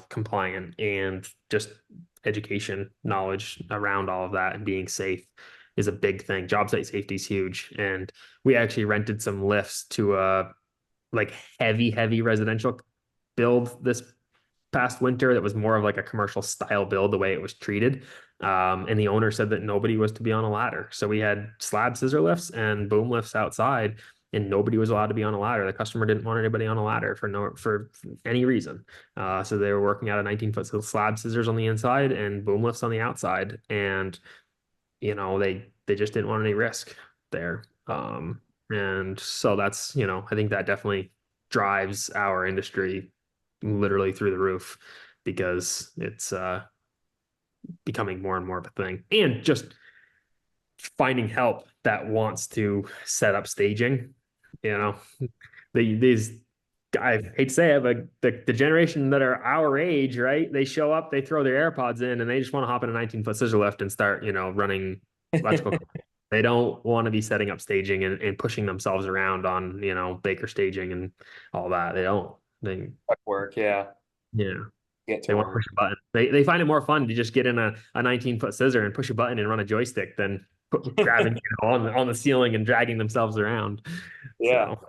Speaker 2: compliant, and just education knowledge around all of that and being safe is a big thing. Job site safety is huge. And we actually rented some lifts to a like heavy residential build this past winter that was more of like a commercial style build, the way it was treated. And the owner said that nobody was to be on a ladder. So we had slab scissor lifts and boom lifts outside, and nobody was allowed to be on a ladder. The customer didn't want anybody on a ladder for any reason. So they were working out of 19-foot slab scissors on the inside and boom lifts on the outside. And, they just didn't want any risk there. And so that's, I think that definitely drives our industry literally through the roof, because it's becoming more and more of a thing. And just finding help that wants to set up staging, you know, these, I hate to say it, but the generation that are our age, right? They show up, they throw their AirPods in, and they just want to hop in a 19-foot scissor lift and start, running electrical. They don't want to be setting up staging and pushing themselves around on, Baker staging and all that. They don't.
Speaker 1: Work, yeah.
Speaker 2: Yeah.
Speaker 1: Get
Speaker 2: They
Speaker 1: to
Speaker 2: want to
Speaker 1: work.
Speaker 2: push a button. They find it more fun to just get in a 19-foot scissor and push a button and run a joystick than grabbing, on the ceiling and dragging themselves around.
Speaker 1: Yeah.
Speaker 2: So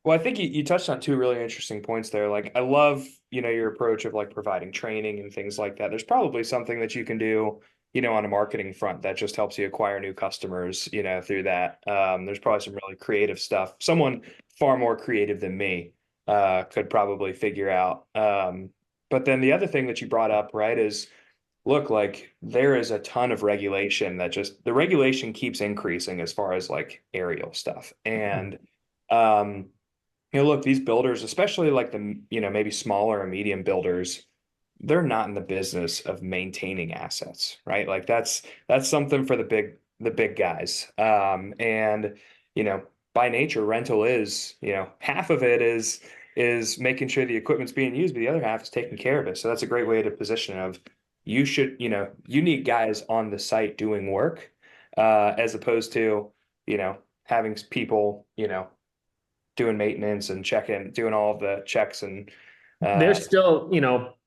Speaker 1: Well, I think you touched on two really interesting points there. Like, I love, your approach of like providing training and things like that. There's probably something that you can do, on a marketing front that just helps you acquire new customers, through that. There's probably some really creative stuff. Someone far more creative than me, could probably figure out. But then the other thing that you brought up, right, is look, like there is a ton of regulation that just the regulation keeps increasing as far as like aerial stuff. And um look, these builders, especially like the, maybe smaller and medium builders, they're not in the business of maintaining assets, right? Like that's something for the big guys. And by nature, rental is, half of it is making sure the equipment's being used, but the other half is taking care of it. So that's a great way to position of you should, you need guys on the site doing work, as opposed to, having people, doing maintenance and checking, doing all of the checks and
Speaker 2: There's still,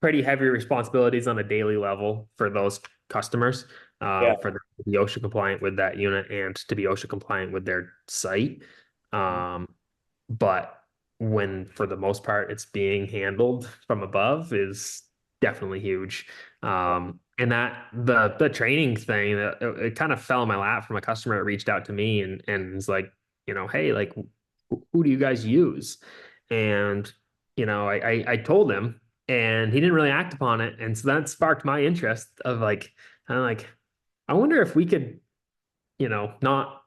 Speaker 2: pretty heavy responsibilities on a daily level for those customers,
Speaker 1: yeah.
Speaker 2: for them to be OSHA compliant with that unit and to be OSHA compliant with their site. Um, but when, for the most part, it's being handled from above is definitely huge. And that the training thing that it kind of fell in my lap from a customer that reached out to me and was like, hey, like who do you guys use? And I told him, and he didn't really act upon it, and so that sparked my interest of like, kind of like, I wonder if we could, not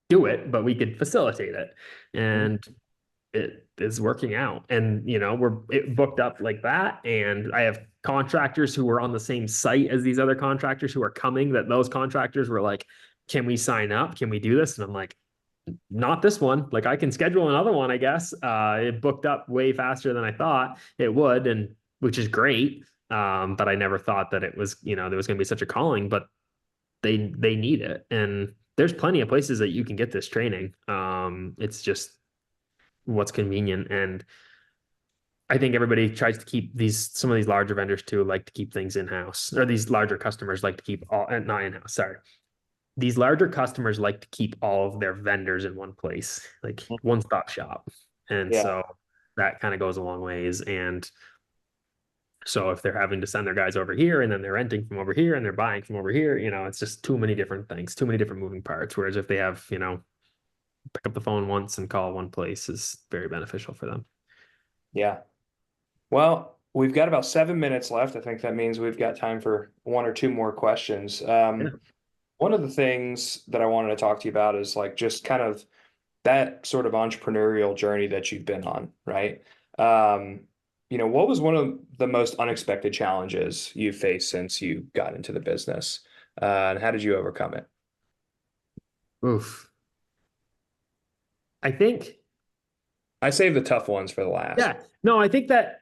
Speaker 2: do it, but we could facilitate it,
Speaker 1: Mhm.
Speaker 2: and it is working out. And we're booked up like that, and I have contractors who were on the same site as these other contractors who are coming. That those contractors were like, "Can we sign up? Can we do this?" And I'm like, not this one. Like I can schedule another one, I guess. It booked up way faster than I thought it would, and which is great. But I never thought that it was, there was going to be such a calling, but they need it. And there's plenty of places that you can get this training. It's just what's convenient. And I think everybody tries to keep some of these larger vendors too, like to keep things in-house, or these larger customers like to keep all, not in-house, sorry, these larger customers like to keep all of their vendors in one place, like one-stop shop. And
Speaker 1: Yeah.
Speaker 2: so that kind of goes a long ways. And so if they're having to send their guys over here and then they're renting from over here and they're buying from over here, it's just too many different things, too many different moving parts. Whereas if they have, pick up the phone once and call one place is very beneficial for them.
Speaker 1: Yeah. Well, we've got about 7 minutes left. I think that means we've got time for one or two more questions.
Speaker 2: Yeah.
Speaker 1: One of the things that I wanted to talk to you about is like just kind of that sort of entrepreneurial journey that you've been on, right? Um, what was one of the most unexpected challenges you faced since you got into the business? And how did you overcome it?
Speaker 2: Oof. I think,
Speaker 1: I saved the tough ones for the last.
Speaker 2: yeah, no, I think that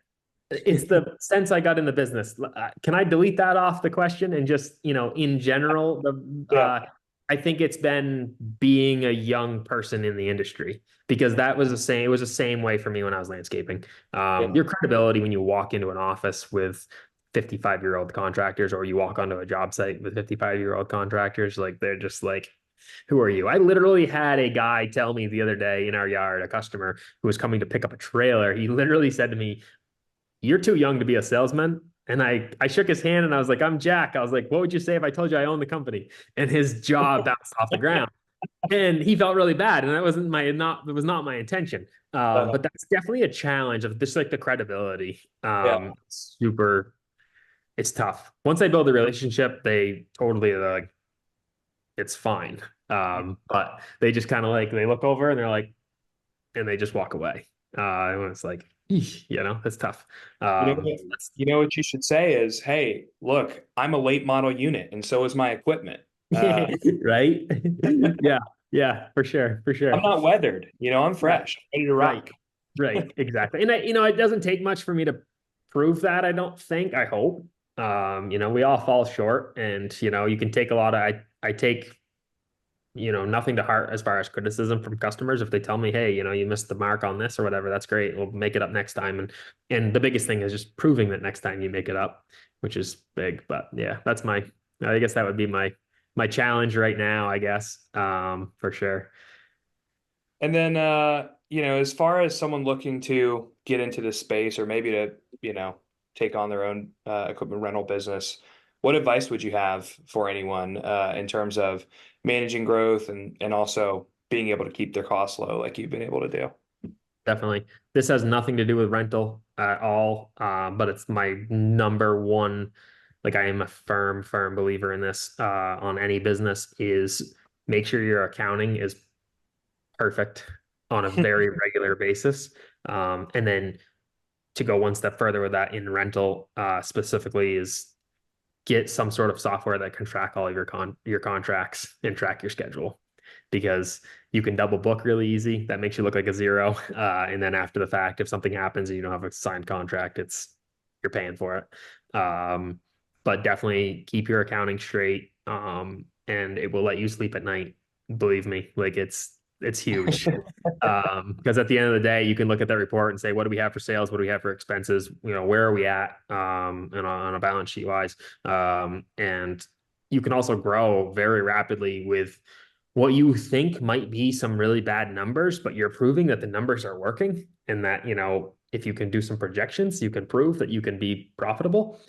Speaker 2: it's the sense I got in the business. Can I delete that off the question and just, in general,
Speaker 1: Yeah.
Speaker 2: I think it's been being a young person in the industry because that was the same. It was the same way for me when I was landscaping.
Speaker 1: Yeah.
Speaker 2: Your credibility when you walk into an office with 55-year-old contractors or you walk onto a job site with 55-year-old contractors, like they're just like, who are you? I literally had a guy tell me the other day in our yard, a customer who was coming to pick up a trailer. He literally said to me, "You're too young to be a salesman." And I shook his hand and I was like, "I'm Jack." I was like, "What would you say if I told you I own the company?" And his jaw bounced off the ground. And he felt really bad. And that was not my intention.
Speaker 1: Uh,
Speaker 2: But that's definitely a challenge of just like the credibility.
Speaker 1: yeah.
Speaker 2: It's tough. Once they build a relationship, they totally like it's fine. But they just kind of like they look over and they're like, and they just walk away. And it's like, eesh, that's tough.
Speaker 1: You know
Speaker 2: Um,
Speaker 1: what, what you should say is, hey, look, I'm a late model unit and so is my equipment.
Speaker 2: right? Yeah, yeah, for sure, for
Speaker 1: I'm
Speaker 2: sure.
Speaker 1: not weathered, I'm
Speaker 2: Right,
Speaker 1: fresh, ready to
Speaker 2: right,
Speaker 1: rock.
Speaker 2: right, exactly. And it doesn't take much for me to prove that. I don't think. I hope. We all fall short, and you can take a lot of. I take nothing to heart as far as criticism from customers. If they tell me, hey, you missed the mark on this or whatever, that's great. We'll make it up next time. And the biggest thing is just proving that next time you make it up, which is big. But yeah, I guess that would be my challenge right now, I guess. For sure.
Speaker 1: And then as far as someone looking to get into this space or maybe to, take on their own equipment rental business, what advice would you have for anyone in terms of managing growth and also being able to keep their costs low like you've been able to do?
Speaker 2: Definitely. This has nothing to do with rental at all, but it's my number one. Like I am a firm believer in this on any business is make sure your accounting is perfect on a very regular basis. And then to go one step further with that in rental specifically is get some sort of software that can track all of your contracts and track your schedule because you can double book really easy. That makes you look like a zero. And then after the fact, if something happens and you don't have a signed contract, it's you're paying for it. But definitely keep your accounting straight. And it will let you sleep at night. Believe me, like it's huge. Because at the end of the day, you can look at that report and say, what do we have for sales? What do we have for expenses? Where are we at? And on a balance sheet wise. And you can also grow very rapidly with what you think might be some really bad numbers, but you're proving that the numbers are working and that, if you can do some projections, you can prove that you can be profitable.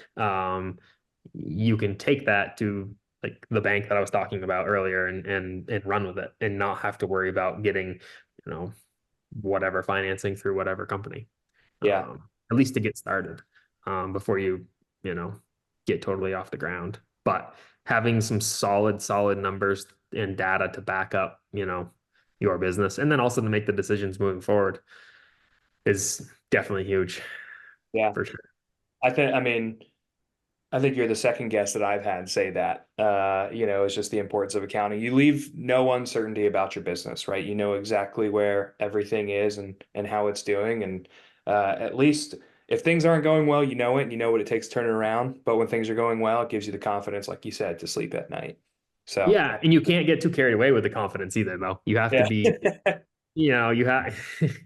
Speaker 2: You can take that to like the bank that I was talking about earlier and run with it and not have to worry about getting, you know, whatever financing through whatever company.
Speaker 1: Yeah.
Speaker 2: At least to get started, before you know, get totally off the ground. But having some solid numbers and data to back up, your business and then also to make the decisions moving forward is definitely huge
Speaker 1: Yeah.
Speaker 2: for sure.
Speaker 1: I think you're the second guest that I've had say that. It's just the importance of accounting. You leave no uncertainty about your business, right? You know exactly where everything is and how it's doing. And at least if things aren't going well, you know it and you know what it takes to turn it around. But when things are going well, it gives you the confidence, like you said, to sleep at night. So,
Speaker 2: Yeah, and you can't get too carried away with the confidence either, though. You have to
Speaker 1: yeah.
Speaker 2: be, you have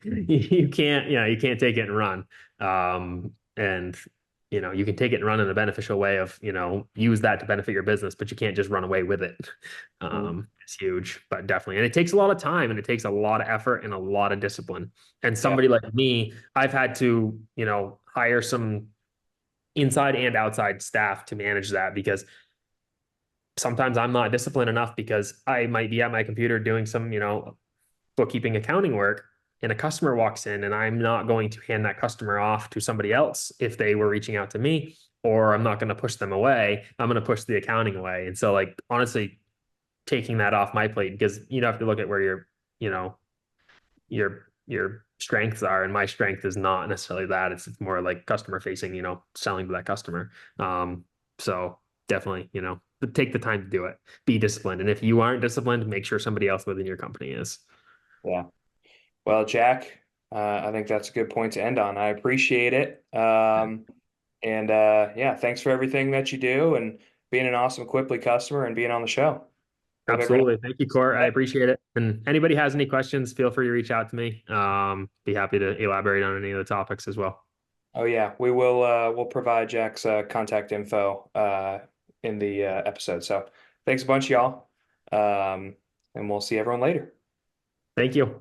Speaker 2: you can't, you can't take it and run. And you can take it and run in a beneficial way of, use that to benefit your business, but you can't just run away with it. It's huge, but definitely. And it takes a lot of time and it takes a lot of effort and a lot of discipline. And
Speaker 1: Yeah.
Speaker 2: somebody like me, I've had to, hire some inside and outside staff to manage that because sometimes I'm not disciplined enough because I might be at my computer doing some, bookkeeping accounting work and a customer walks in and I'm not going to hand that customer off to somebody else if they were reaching out to me, or I'm not going to push them away. I'm going to push the accounting away. And so like honestly taking that off my plate because you have to look at where you know, your strengths are. And my strength is not necessarily that. It's more like customer facing, selling to that customer. So definitely, take the time to do it. Be disciplined. And if you aren't disciplined, make sure somebody else within your company is.
Speaker 1: Yeah. Well, Jack, I think that's a good point to end on. I appreciate it. And yeah, thanks for everything that you do and being an awesome Quipli customer and being on the show. Hope everyone
Speaker 2: Absolutely. Thank you, Court. I
Speaker 1: has
Speaker 2: appreciate it. And anybody has any questions, feel free to reach out to me. Be happy to elaborate on any of the topics as well.
Speaker 1: Oh yeah, we'll provide Jack's contact info in the episode. So thanks a bunch, y'all. And we'll see everyone later.
Speaker 2: Thank you.